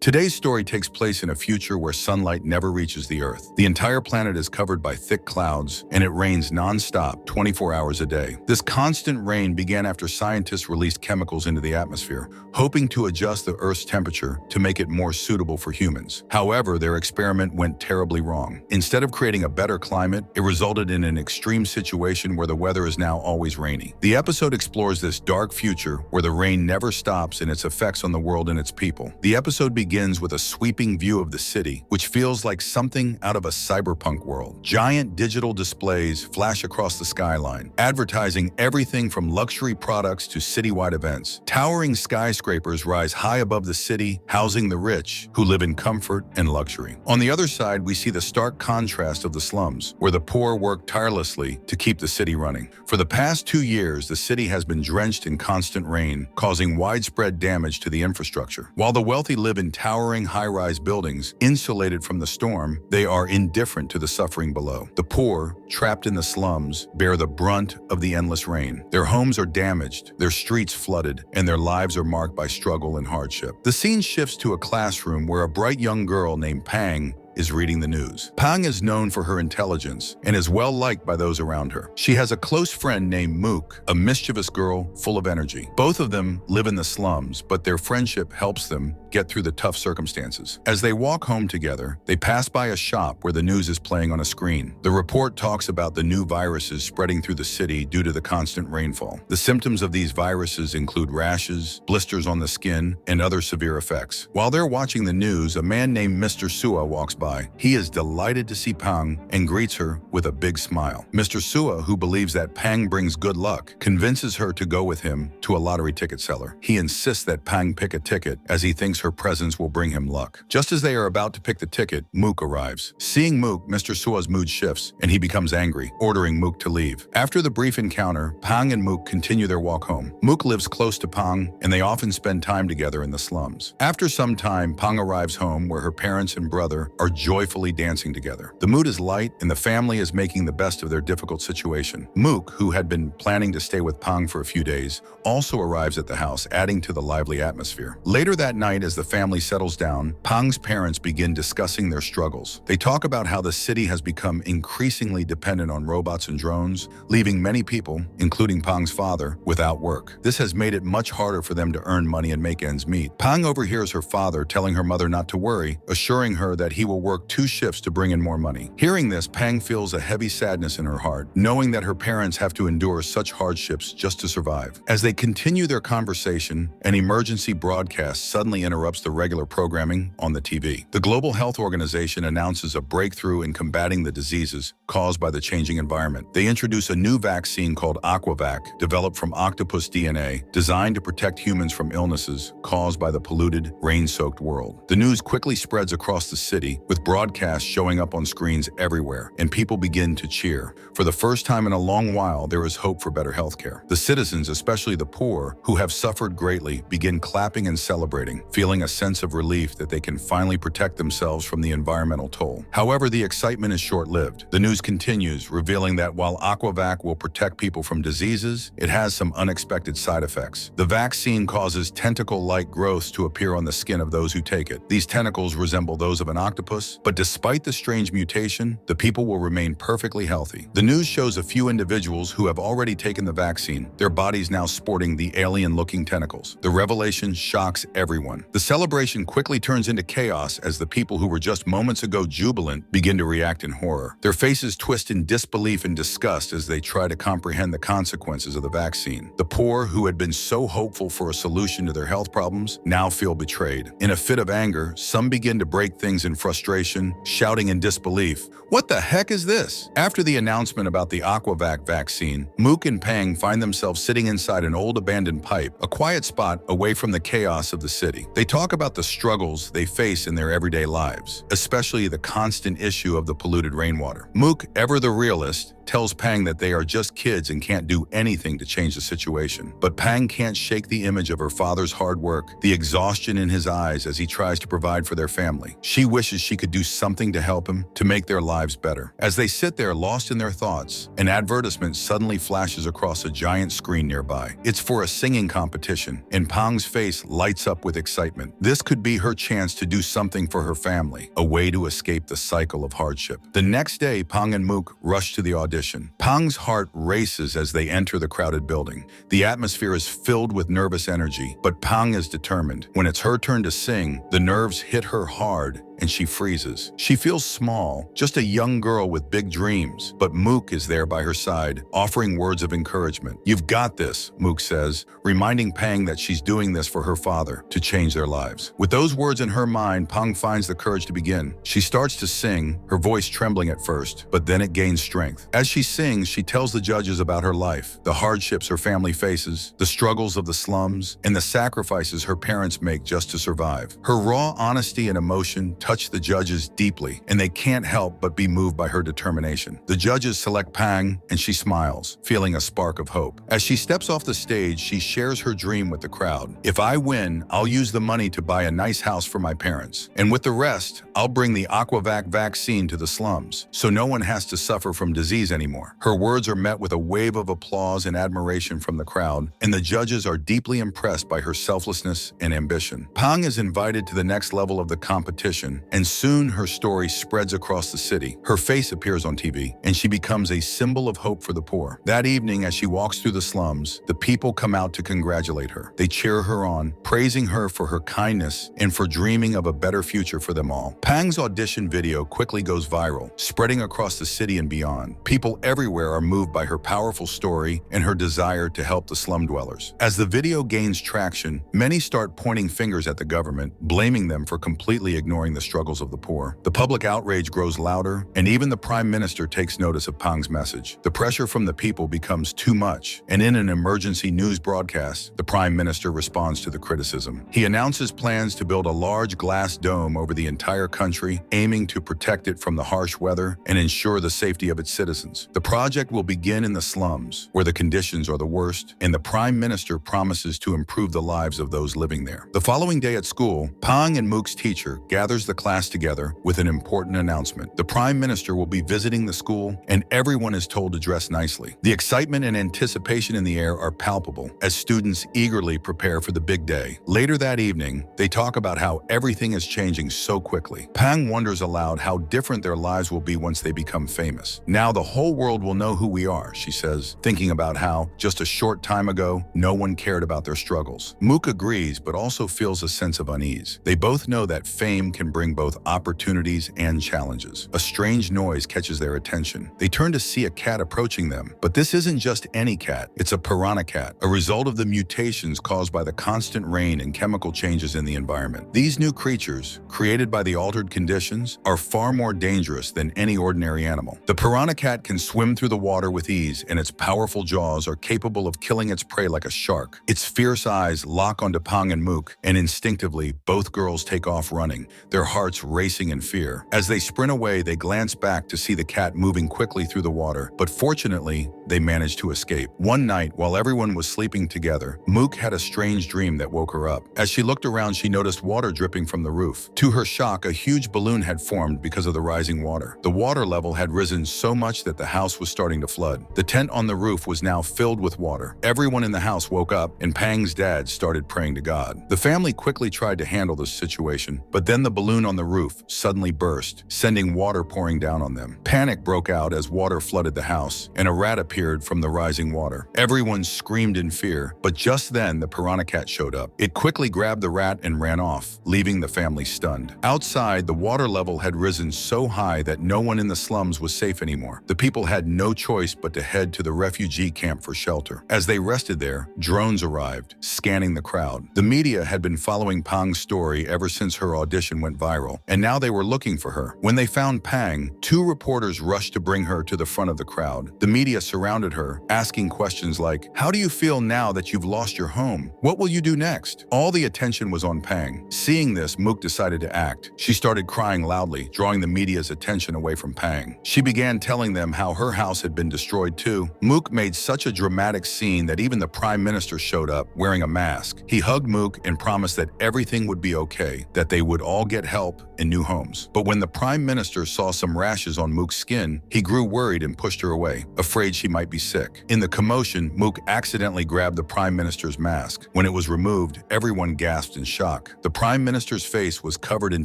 Today's story takes place in a future where sunlight never reaches the Earth. The entire planet is covered by thick clouds, and it rains non-stop 24 hours a day. This constant rain began after scientists released chemicals into the atmosphere, hoping to adjust the Earth's temperature to make it more suitable for humans. However, their experiment went terribly wrong. Instead of creating a better climate, it resulted in an extreme situation where the weather is now always rainy. The episode explores this dark future where the rain never stops and its effects on the world and its people. The episode begins with a sweeping view of the city, which feels like something out of a cyberpunk world. Giant digital displays flash across the skyline, advertising everything from luxury products to citywide events. Towering skyscrapers rise high above the city, housing the rich, who live in comfort and luxury. On the other side, we see the stark contrast of the slums, where the poor work tirelessly to keep the city running. For the past 2 years, the city has been drenched in constant rain, causing widespread damage to the infrastructure. While the wealthy live in towering high-rise buildings, insulated from the storm, they are indifferent to the suffering below. The poor, trapped in the slums, bear the brunt of the endless rain. Their homes are damaged, their streets flooded, and their lives are marked by struggle and hardship. The scene shifts to a classroom where a bright young girl named Pang is reading the news. Pang is known for her intelligence and is well liked by those around her. She has a close friend named Mook, a mischievous girl full of energy. Both of them live in the slums, but their friendship helps them get through the tough circumstances. As they walk home together, they pass by a shop where the news is playing on a screen. The report talks about the new viruses spreading through the city due to the constant rainfall. The symptoms of these viruses include rashes, blisters on the skin, and other severe effects. While they're watching the news, a man named Mr. Sua walks by. He is delighted to see Pang and greets her with a big smile. Mr. Sua, who believes that Pang brings good luck, convinces her to go with him to a lottery ticket seller. He insists that Pang pick a ticket as he thinks her presence will bring him luck. Just as they are about to pick the ticket, Mook arrives. Seeing Mook, Mr. Sua's mood shifts and he becomes angry, ordering Mook to leave. After the brief encounter, Pang and Mook continue their walk home. Mook lives close to Pang and they often spend time together in the slums. After some time, Pang arrives home where her parents and brother are joyfully dancing together. The mood is light and the family is making the best of their difficult situation. Mook, who had been planning to stay with Pang for a few days, also arrives at the house, adding to the lively atmosphere. Later that night, as the family settles down, Pang's parents begin discussing their struggles. They talk about how the city has become increasingly dependent on robots and drones, leaving many people, including Pang's father, without work. This has made it much harder for them to earn money and make ends meet. Pang overhears her father telling her mother not to worry, assuring her that he will work 2 shifts to bring in more money. Hearing this, Pang feels a heavy sadness in her heart, knowing that her parents have to endure such hardships just to survive. As they continue their conversation, an emergency broadcast suddenly interrupts the regular programming on the TV. The Global Health Organization announces a breakthrough in combating the diseases caused by the changing environment. They introduce a new vaccine called Aquavac, developed from octopus DNA, designed to protect humans from illnesses caused by the polluted, rain-soaked world. The news quickly spreads across the city, with broadcasts showing up on screens everywhere, and people begin to cheer. For the first time in a long while, there is hope for better healthcare. The citizens, especially the poor, who have suffered greatly, begin clapping and celebrating, feeling a sense of relief that they can finally protect themselves from the environmental toll. However, the excitement is short-lived. The news continues, revealing that while Aquavac will protect people from diseases, it has some unexpected side effects. The vaccine causes tentacle-like growths to appear on the skin of those who take it. These tentacles resemble those of an octopus, but despite the strange mutation, the people will remain perfectly healthy. The news shows a few individuals who have already taken the vaccine, their bodies now sporting the alien-looking tentacles. The revelation shocks everyone. The celebration quickly turns into chaos as the people who were just moments ago jubilant begin to react in horror. Their faces twist in disbelief and disgust as they try to comprehend the consequences of the vaccine. The poor, who had been so hopeful for a solution to their health problems, now feel betrayed. In a fit of anger, some begin to break things in frustration, shouting in disbelief, "What the heck is this?" After the announcement about the Aquavac vaccine, Mook and Pang find themselves sitting inside an old abandoned pipe, a quiet spot away from the chaos of the city. They talk about the struggles they face in their everyday lives, especially the constant issue of the polluted rainwater. Mook, ever the realist, tells Pang that they are just kids and can't do anything to change the situation. But Pang can't shake the image of her father's hard work, the exhaustion in his eyes as he tries to provide for their family. She wishes she could do something to help him, to make their lives better. As they sit there lost in their thoughts, an advertisement suddenly flashes across a giant screen nearby. It's for a singing competition, and Pang's face lights up with excitement. This could be her chance to do something for her family, a way to escape the cycle of hardship. The next day, Pang and Mook rush to the audition. Pang's heart races as they enter the crowded building. The atmosphere is filled with nervous energy, but Pang is determined. When it's her turn to sing, the nerves hit her hard and she freezes. She feels small, just a young girl with big dreams, but Mook is there by her side, offering words of encouragement. "You've got this," Mook says, reminding Pang that she's doing this for her father, to change their lives. With those words in her mind, Pang finds the courage to begin. She starts to sing, her voice trembling at first, but then it gains strength. As she sings, she tells the judges about her life, the hardships her family faces, the struggles of the slums, and the sacrifices her parents make just to survive. Her raw honesty and emotion touch the judges deeply, and they can't help but be moved by her determination. The judges select Pang, and she smiles, feeling a spark of hope. As she steps off the stage, she shares her dream with the crowd. "If I win, I'll use the money to buy a nice house for my parents. And with the rest, I'll bring the Aquavac vaccine to the slums, so no one has to suffer from disease anymore." Her words are met with a wave of applause and admiration from the crowd, and the judges are deeply impressed by her selflessness and ambition. Pang is invited to the next level of the competition, and soon her story spreads across the city. Her face appears on TV, and she becomes a symbol of hope for the poor. That evening, as she walks through the slums, the people come out to congratulate her. They cheer her on, praising her for her kindness and for dreaming of a better future for them all. Pang's audition video quickly goes viral, spreading across the city and beyond. People everywhere are moved by her powerful story and her desire to help the slum dwellers. As the video gains traction, many start pointing fingers at the government, blaming them for completely ignoring the struggles of the poor. The public outrage grows louder, and even the Prime Minister takes notice of Pang's message. The pressure from the people becomes too much, and in an emergency news broadcast, the Prime Minister responds to the criticism. He announces plans to build a large glass dome over the entire country, aiming to protect it from the harsh weather and ensure the safety of its citizens. The project will begin in the slums, where the conditions are the worst, and the Prime Minister promises to improve the lives of those living there. The following day at school, Pang and Mook's teacher gathers the class together with an important announcement. The Prime Minister will be visiting the school, and everyone is told to dress nicely. The excitement and anticipation in the air are palpable as students eagerly prepare for the big day. Later that evening, they talk about how everything is changing so quickly. Pang wonders aloud how different their lives will be once they become famous. "Now the whole world will know who we are," she says, thinking about how, just a short time ago, no one cared about their struggles. Mook agrees, but also feels a sense of unease. They both know that fame can bring both opportunities and challenges. A strange noise catches their attention. They turn to see a cat approaching them, but this isn't just any cat. It's a piranha cat, a result of the mutations caused by the constant rain and chemical changes in the environment. These new creatures, created by the altered conditions, are far more dangerous than any ordinary animal. The piranha cat can swim through the water with ease, and its powerful jaws are capable of killing its prey like a shark. Its fierce eyes lock onto Pang and Mook, and instinctively, both girls take off running, their hearts racing in fear. As they sprint away, they glance back to see the cat moving quickly through the water, but fortunately, they managed to escape. One night, while everyone was sleeping together, Mook had a strange dream that woke her up. As she looked around, she noticed water dripping from the roof. To her shock, a huge balloon had formed because of the rising water. The water level had risen so much that the house was starting to flood. The tent on the roof was now filled with water. Everyone in the house woke up, and Pang's dad started praying to God. The family quickly tried to handle this situation, but then the balloon on the roof suddenly burst, sending water pouring down on them. Panic broke out as water flooded the house, and a rat appeared from the rising water. Everyone screamed in fear, but just then the piranha cat showed up. It quickly grabbed the rat and ran off, leaving the family stunned. Outside, the water level had risen so high that no one in the slums was safe anymore. The people had no choice but to head to the refugee camp for shelter. As they rested there, drones arrived, scanning the crowd. The media had been following Pang's story ever since her audition went viral. viral, and now they were looking for her. When they found Pang, two reporters rushed to bring her to the front of the crowd. The media surrounded her, asking questions like, "How do you feel now that you've lost your home? What will you do next?" All the attention was on Pang. Seeing this, Mook decided to act. She started crying loudly, drawing the media's attention away from Pang. She began telling them how her house had been destroyed too. Mook made such a dramatic scene that even the Prime Minister showed up, wearing a mask. He hugged Mook and promised that everything would be okay, that they would all get help in new homes. But when the Prime Minister saw some rashes on Mook's skin, he grew worried and pushed her away, afraid she might be sick. In the commotion, Mook accidentally grabbed the Prime Minister's mask. When it was removed, everyone gasped in shock. The Prime Minister's face was covered in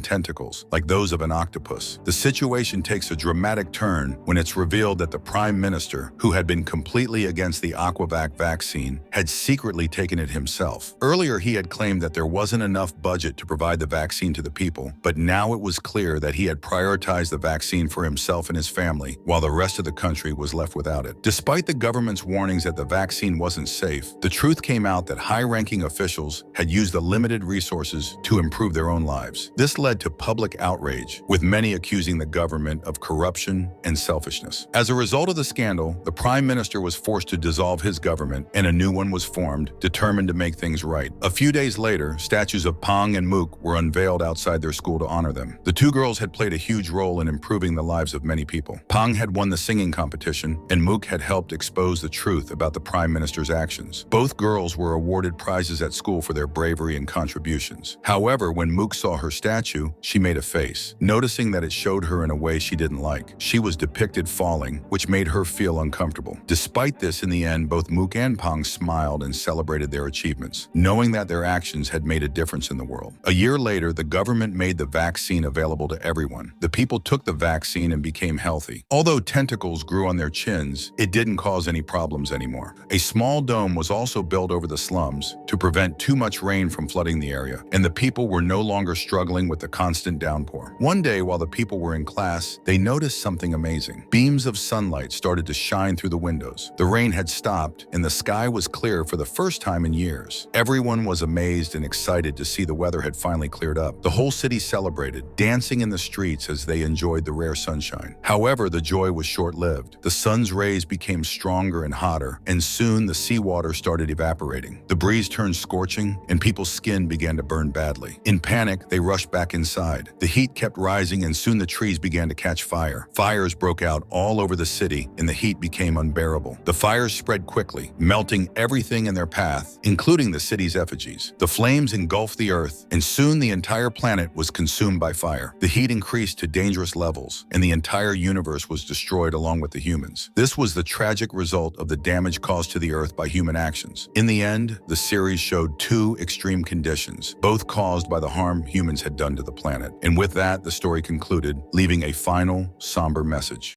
tentacles, like those of an octopus. The situation takes a dramatic turn when it's revealed that the Prime Minister, who had been completely against the Aquavac vaccine, had secretly taken it himself. Earlier, he had claimed that there wasn't enough budget to provide the vaccine to the people, but now it was clear that he had prioritized the vaccine for himself and his family, while the rest of the country was left without it. Despite the government's warnings that the vaccine wasn't safe, the truth came out that high-ranking officials had used the limited resources to improve their own lives. This led to public outrage, with many accusing the government of corruption and selfishness. As a result of the scandal, the Prime Minister was forced to dissolve his government, and a new one was formed, determined to make things right. A few days later, statues of Pang and Mook were unveiled outside their school to honor them. The two girls had played a huge role in improving the lives of many people. Pang had won the singing competition, and Mook had helped expose the truth about the Prime Minister's actions. Both girls were awarded prizes at school for their bravery and contributions. However, when Mook saw her statue, she made a face, noticing that it showed her in a way she didn't like. She was depicted falling, which made her feel uncomfortable. Despite this, in the end, both Mook and Pang smiled and celebrated their achievements, knowing that their actions had made a difference in the world. A year later, the government made the vaccine available to everyone. The people took the vaccine and became healthy. Although tentacles grew on their chins, it didn't cause any problems anymore. A small dome was also built over the slums to prevent too much rain from flooding the area, and the people were no longer struggling with the constant downpour. One day, while the people were in class, they noticed something amazing. Beams of sunlight started to shine through the windows. The rain had stopped, and the sky was clear for the first time in years. Everyone was amazed and excited to see the weather had finally cleared up. The whole city celebrated, dancing in the streets as they enjoyed the rare sunshine. However, the joy was short-lived. The sun's rays became stronger and hotter, and soon the seawater started evaporating. The breeze turned scorching, and people's skin began to burn badly. In panic, they rushed back inside. The heat kept rising, and soon the trees began to catch fire. Fires broke out all over the city, and the heat became unbearable. The fires spread quickly, melting everything in their path, including the city's effigies. The flames engulfed the earth, and soon the entire planet was consumed by fire. The heat increased to dangerous levels, and the entire universe was destroyed along with the humans. This was the tragic result of the damage caused to the earth by human actions. In the end, the series showed two extreme conditions, both caused by the harm humans had done to the planet. And with that, the story concluded, leaving a final, somber message.